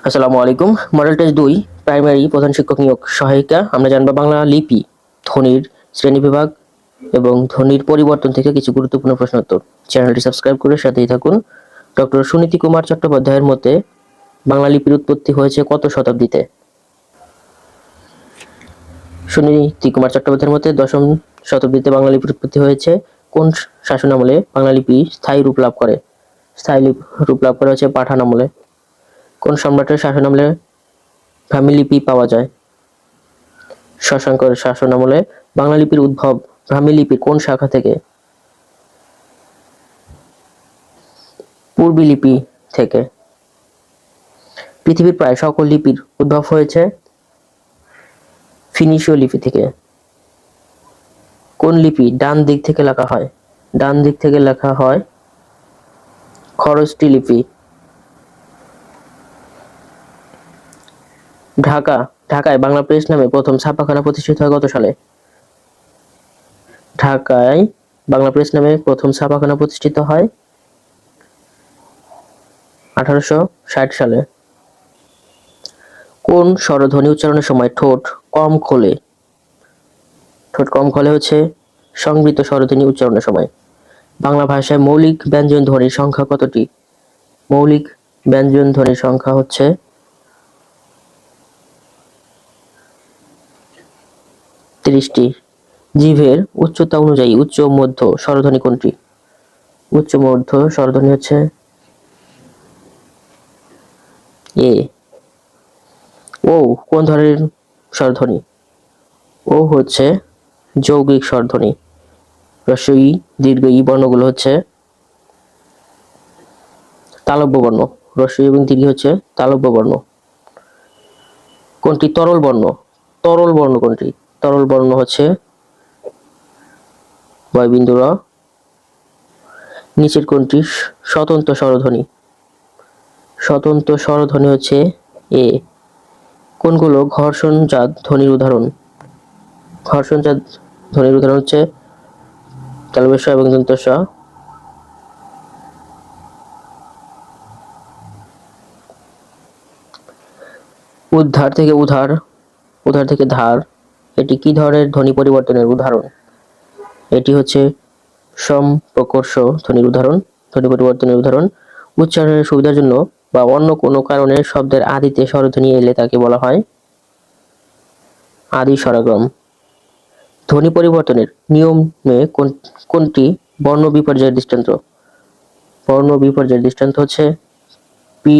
আসসালামু আলাইকুম। Model test 2 primary প্রধান শিক্ষক নিয়োগ সহায়িকা। আমরা জানবো বাংলা লিপি, ধ্বনির শ্রেণীবিভাগ এবং ধ্বনির পরিবর্তন থেকে কিছু গুরুত্বপূর্ণ প্রশ্ন উত্তর। চ্যানেলটি সাবস্ক্রাইব করে সাথেই থাকুন। ডক্টর সুনীতি কুমার চট্টোপাধ্যায়ের মতে বাংলা লিপির উৎপত্তি হয়েছে কত শতাব্দীতে? সুনীতি কুমার চট্টোপাধ্যায়ের মতে দশম শতাব্দীতে বাংলা লিপির উৎপত্তি হয়েছে। কোন শাসনামলে বাংলা লিপি স্থায়ী রূপ লাভ করে? স্থায়ী রূপ লাভ করে হচ্ছে পাঠান আমলে। কোন সম্রাটের শাসনামলে ব্রাহ্মী লিপি পাওয়া যায়? শশাঙ্কের শাসনামলে। বাংলা লিপির উদ্ভব ব্রাহ্মী লিপির কোন শাখা থেকে? পূর্বী লিপি থেকে। পৃথিবীর প্রায় সকল লিপির উদ্ভব হয়েছে ফিনিশীয় লিপি থেকে। কোন লিপি ডান দিক থেকে লেখা হয়? ডান দিক থেকে লেখা হয় খরোষ্ঠী লিপি। ঢাকায় বাংলা প্রেস নামে প্রথম ছাপাখানা প্রতিষ্ঠিত হয় কত সালে? ঢাকায় বাংলা প্রেস নামে প্রথম ছাপাখানা প্রতিষ্ঠিত হয় 1860 সালে। কোন স্বরধ্বনি উচ্চারণের সময় ঠোঁট কম খোলে? ঠোঁট কম খোলে হচ্ছে সংবৃত স্বরধ্বনি উচ্চারণের সময়। বাংলা ভাষায় মৌলিক ব্যঞ্জন ধ্বনির সংখ্যা কতটি? মৌলিক ব্যঞ্জন ধ্বনির সংখ্যা হচ্ছে 30টি। জিভের উচ্চতা অনুযায়ী উচ্চ মধ্য স্বরধ্বনি কোনটি? উচ্চ মধ্য স্বরধ্বনি হচ্ছে এ। ও কোন ধরনের স্বরধ্বনি? ও হচ্ছে যৌগিক স্বরধ্বনি। হ্রস্ব ই, দীর্ঘ ই বর্ণগুলো হচ্ছে তালব্য বর্ণ। হ্রস্ব ই এবং দীর্ঘ হচ্ছে তালব্য বর্ণ। কোনটি তরল বর্ণ? তরল বর্ণ কোনটি? তরল বর্ণ হচ্ছে বয়বিন্দু র। নিচের কোনটি স্বতন্ত্র স্বরধ্বনি? স্বতন্ত্র স্বরধ্বনি হচ্ছে এ। কোনগুলো ঘর্ষণজাত ধ্বনির উদাহরণ? ঘর্ষণজাত ধ্বনির উদাহরণ হচ্ছে তালব্য স এবং দন্ত স। উদ্ধার থেকে উধার, উধার থেকে ধার, এটি কি ধরনের ধ্বনি পরিবর্তনের উদাহরণ? এটি হচ্ছে সম্প্রকর্ষ ধ্বনির উদাহরণ, ধ্বনি পরিবর্তনের উদাহরণ। উচ্চারণের সুবিধার জন্য বা অন্য কোনো কারণে শব্দের আদিতে স্বরধ্বনি এলে তাকে বলা হয় আদি স্বরাগম। ধ্বনি পরিবর্তনের নিয়মে কোনটি বর্ণ বিপর্যয়ের দৃষ্টান্ত? বর্ণ বিপর্যয়ের দৃষ্টান্ত হচ্ছে পি